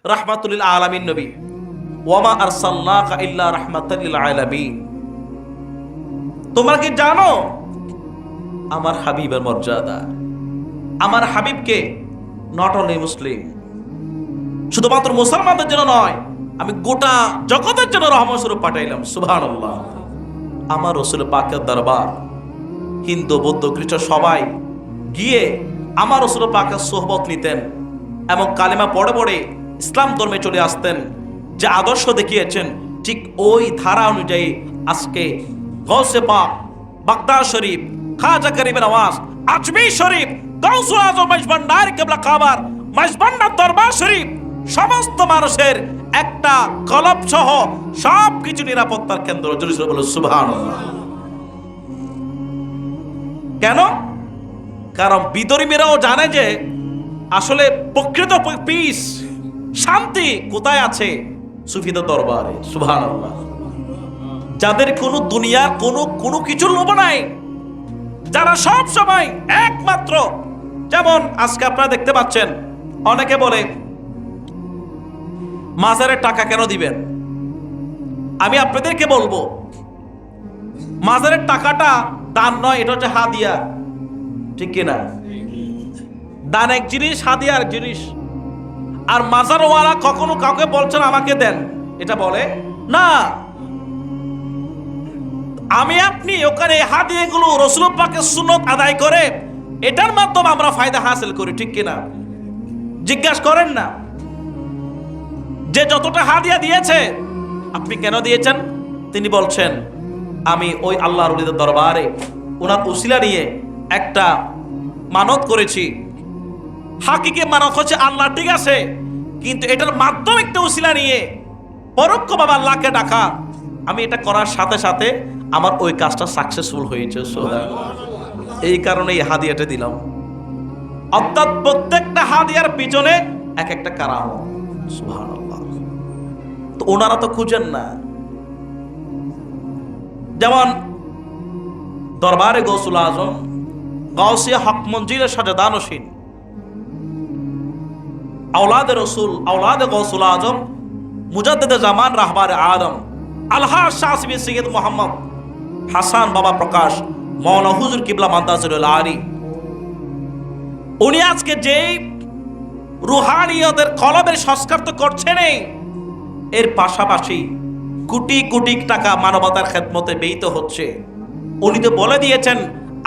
রাহমাতুল লিল আলামিন নবী, ওয়ামা আরসালনাকা ইল্লা রাহমাতাল লিল আলামিন। তোমরা কি জানো আমার হাবিবের মর্যাদা? আমার হাবিবকে নট অনলি মুসলিম, শুধুমাত্র মুসলমানদের জন্য নয়, আমি গোটা জগতের জন্য রহমত স্বরূপ পাঠাইলাম। সুবহানাল্লাহ। আমার রাসূল পাকের দরবার হিন্দু বৌদ্ধ খ্রিস্টান সবাই গিয়ে আমার রাসূল পাকের সোহবত নিতেন এবং কালেমা পড়ে পড়ে ইসলাম ধর্মে চলে আসতেন। যে আদর্শ দেখিয়েছেন ঠিক ওই ধারা অনুযায়ী আজকে গৌসে পাক, বাগদাদ শরীফ, খাজা গরিব নওয়াজ, আজমির শরীফ, গাউসুল আজম মজবান্ডার কিবলা কাবার, মজবান্ডার দরবার শরীফ সমস্ত মানুষের একটা কলব সহ সবকিছু নিরাপত্তার কেন্দ্র। জোরে বলো সুবহানাল্লাহ। কেন? কারণ বিদর্মীরাও জানে যে আসলে প্রকৃত পিস, শান্তি কোথায় আছে? সুফিদের দরবারে। সুবহানাল্লাহ। যাদের কোনো দুনিয়ার কোনো কিছুর লোভ নাই, যারা সব সময় একমাত্র, যেমন আজকে আপনারা দেখতে পাচ্ছেন অনেকে বলে মাজারের টাকা কেন দিবেন? আমি আপনাদেরকে বলবো মাজারের টাকাটা দান নয়, এটা হচ্ছে হাদিয়া, ঠিক কিনা? দান এক জিনিস, হাদিয়া এক জিনিস। আর মাজারওয়ালা কখনো কাউকে বলছেন আমাকে দেন, এটা বলে না। আমি আপনি ওখানে হাদিয়াগুলো রাসূল পাকের সুন্নাত আদায় করে এটার মাধ্যমে আমরা ফায়দা হাসিল করি, ঠিক কিনা? জিজ্ঞাসা করেন না যে যতটা হাদিয়া দিয়েছে আপনি কেন দিয়েছেন? তিনি বলছেন আমি ওই আল্লাহর ওলিদের দরবারে ওনার উসিলা নিয়ে একটা মানত করেছি। হাকিকে মানত হচ্ছে আল্লাহ, ঠিক আছে, কিন্তু এটার মাধ্যমে একটা উসিলা নিয়ে পরোক্ষভাবে আল্লাহকে ডাকা, আমি এটা করার সাথে সাথে আমার ওই কাজটা সাকসেসফুল হয়েছে। এই কারণে এই হাদিয়াটা দিলাম। অর্থাৎ প্রত্যেকটা হাদিয়ার পিছনে এক একটা কারামত। সুবহানাল্লাহ। তো ওনারা তো খুঁজেন না। যেমন দরবারে গৌসুল আজম, গাউসিয়া হক মঞ্জিলের সাজাদানশীন আওলাদে রসুল, আওলাদে গৌসুল আজম, মুজাদ্দিদে জামান রাহবারে আদম আলহাজ শাহ সৈয়দ মোহাম্মদ হাসান বাবা প্রকাশ মাওলানা হুজুর কিবলা মাদ্দাজিরুল আলী, উনি আজকে যেই রুহানিয়তের কলবের সংস্কার তো করছেন, এর পাশাপাশি কোটি কোটি টাকা মানবতার খেদমতে ব্যয়িত হচ্ছে। উনি তো বলে দিয়েছেন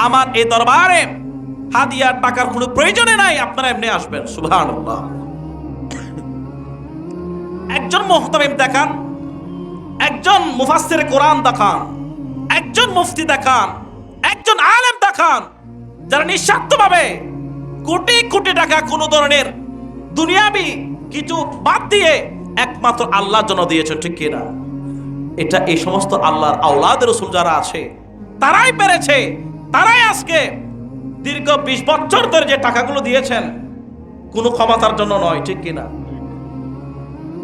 আমার এই দরবারে হাদিয়ার টাকার কোনো প্রয়োজনে নাই, আপনারা এমনি আসবেন। সুবহানাল্লাহ। একজন মুহতামিম দেখান, একজন মুফাসসির কোরআন দেখান, একজন মুফতি দেখান, একজন আলেম দেখান যারা নিঃস্বার্থভাবে কোটি কোটি টাকা কোনো ধরনের দুনিয়াবি কিছু বাদ দিয়ে একমাত্র আল্লাহর জন্য দিয়েছেন, ঠিক কিনা? এটা এই সমস্ত আল্লাহর আওলাদ রাসূল যারা আছে তারাই পেরেছে, তারাই আজকে দীর্ঘ 20 বছর ধরে যে টাকাগুলো দিয়েছেন কোনো ক্ষমতার জন্য নয়, ঠিক কিনা?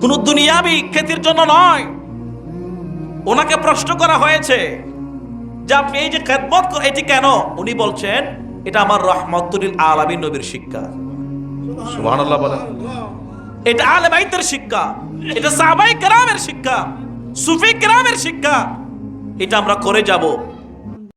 কোনো দুনিয়াবি খ্যাতির জন্য নয়। ওনাকে প্রশ্ন করা হয়েছে যে আপনি এই যে খেদমত করেন এটি কেন? উনি বলছেন এটা আমার রাহমাতুল লিল আলামিন নবীর শিক্ষা। সুবহানাল্লাহ বলেন। এটা আলে বাইতের শিক্ষা, এটা সাহাবায়ে কেরামের শিক্ষা, সুফি কেরামের শিক্ষা। এটা আমরা করে যাব।